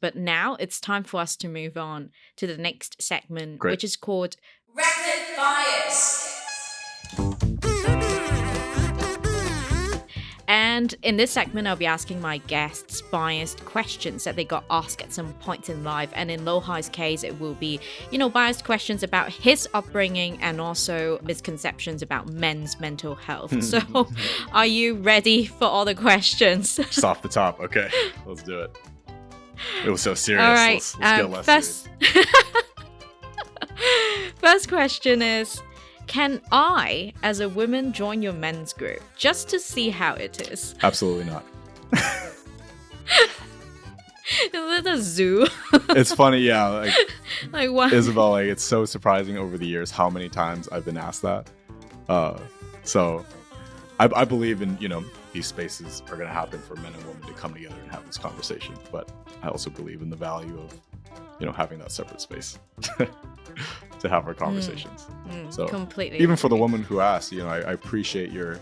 But now it's time for us to move on to the next segment, Great. which is called Rapid Fires. And in this segment, I'll be asking my guests biased questions that they got asked at some point in life. And in Lohai's case, it will be, biased questions about his upbringing and also misconceptions about men's mental health. So are you ready for all the questions? Just off the top. Okay, let's do it. It was so serious. All right. Let's get less serious. First question is, can I, as a woman, join your men's group just to see how it is? Absolutely not. Is it a zoo? It's funny, yeah. Like what? Isabel, it's so surprising over the years how many times I've been asked that. So I believe in, these spaces are going to happen for men and women to come together and have this conversation. But I also believe in the value of, having that separate space to have our conversations. So completely. Even for the woman who asked, I appreciate your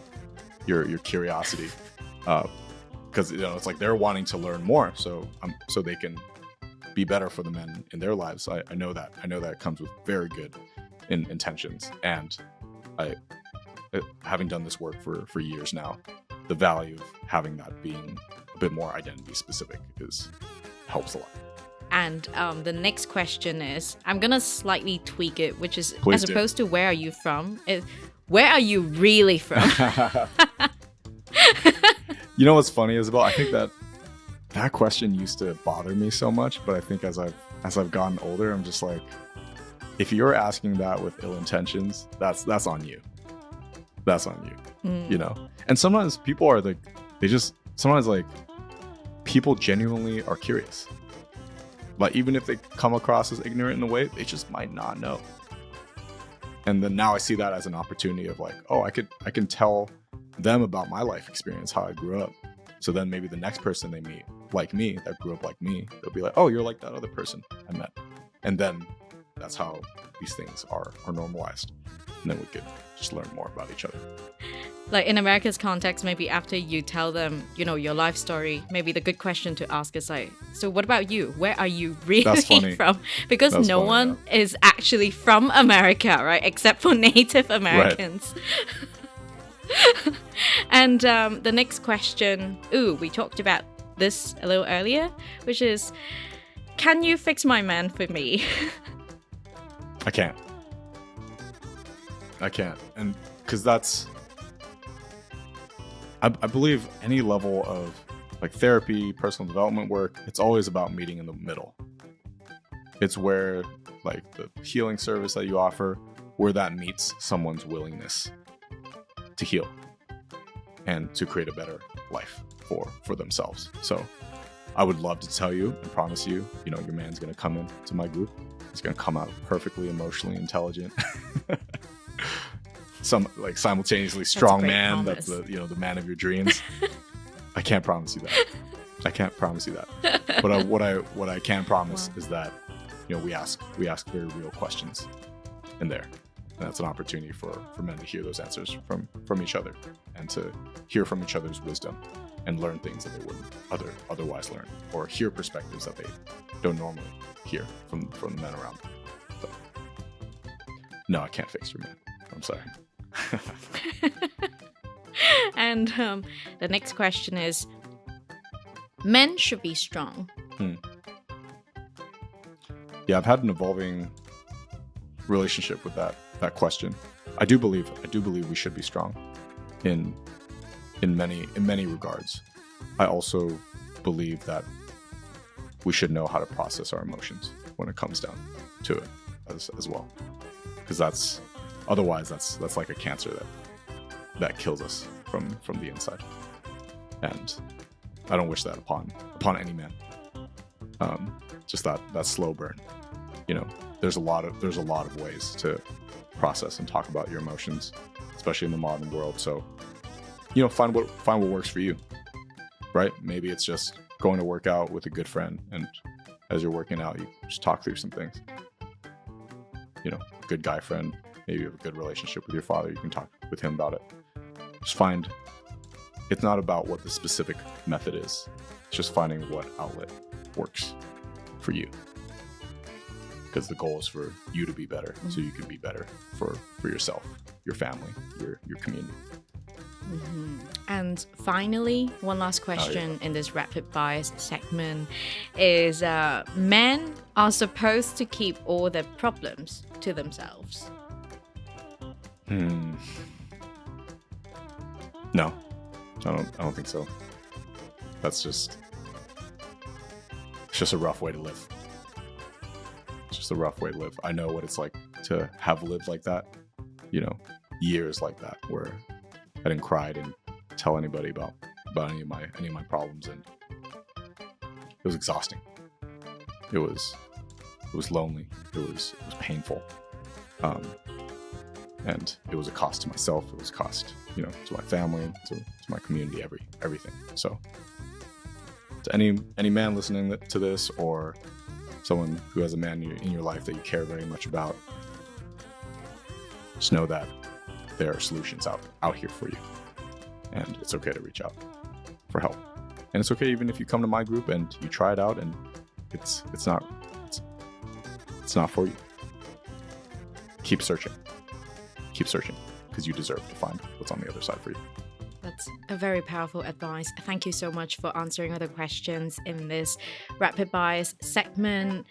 curiosity, because it's like they're wanting to learn more, so they can be better for the men in their lives. I know that. I know that comes with very good intentions, and having done this work for years now, the value of having that being a bit more identity specific helps a lot. And the next question is, I'm going to slightly tweak it, which is, Please as do. opposed to where are you from, where are you really from? You know what's funny, Isabel? I think that question used to bother me so much, but I think as I've gotten older, I'm just like, if you're asking that with ill intentions, that's on you. That's on you. And sometimes people are people genuinely are curious. Like, even if they come across as ignorant in a way, they just might not know. And then now I see that as an opportunity of like, oh, I can tell them about my life experience, how I grew up. So then maybe the next person they meet, like me, that grew up like me, they'll be like, oh, you're like that other person I met. And then that's how these things are normalized. And then we could just learn more about each other. Like in America's context, maybe after you tell them, your life story, maybe the good question to ask is like, so what about you? Where are you really from? Because That's no funny, one is actually from America, right? Except for Native Americans. Right. And the next question, we talked about this a little earlier, which is, can you fix my man for me? I can't. And because that's, I believe any level of like therapy, personal development work, it's always about meeting in the middle. It's where like the healing service that you offer, where that meets someone's willingness to heal and to create a better life for themselves. So I would love to tell you and promise you, your man's going to come into my group. He's going to come out perfectly emotionally intelligent. Some like simultaneously strong man. Promise. That's the man of your dreams. I can't promise you that. But what I can promise is that we ask very real questions in there, and that's an opportunity for men to hear those answers from each other and to hear from each other's wisdom and learn things that they wouldn't otherwise learn, or hear perspectives that they don't normally hear from the men around them. So, no, I can't fix your man. I'm sorry. And the next question is, men should be strong. Yeah, I've had an evolving relationship with that question. I do believe we should be strong in many regards. I also believe that we should know how to process our emotions when it comes down to it as well, because that's like a cancer that kills us from the inside, and I don't wish that upon any man. Just that slow burn. There's a lot of ways to process and talk about your emotions, especially in the modern world. So, find what works for you, right? Maybe it's just going to work out with a good friend, and as you're working out, you just talk through some things. Good guy friend. Maybe you have a good relationship with your father. You can talk with him about it. Just find, it's not about what the specific method is. It's just finding what outlet works for you. Because the goal is for you to be better, so you can be better for yourself, your family, your community. And finally, one last question in this rapid bias segment is men are supposed to keep all their problems to themselves. No, I don't think so. That's just a rough way to live. It's just a rough way to live. I know what it's like to have lived like that, years like that, where I didn't cry, didn't tell anybody about any of my problems, and it was exhausting. It was lonely. It was painful, and it was a cost to myself. It was a cost, to my family, to my community, everything. So, to any man listening to this, or someone who has a man in your life that you care very much about, just know that there are solutions out here for you, and it's okay to reach out for help. And it's okay even if you come to my group and you try it out and it's not for you. Keep searching, because you deserve to find what's on the other side for you. That's a very powerful advice. Thank you so much for answering other questions in this rapid bias segment.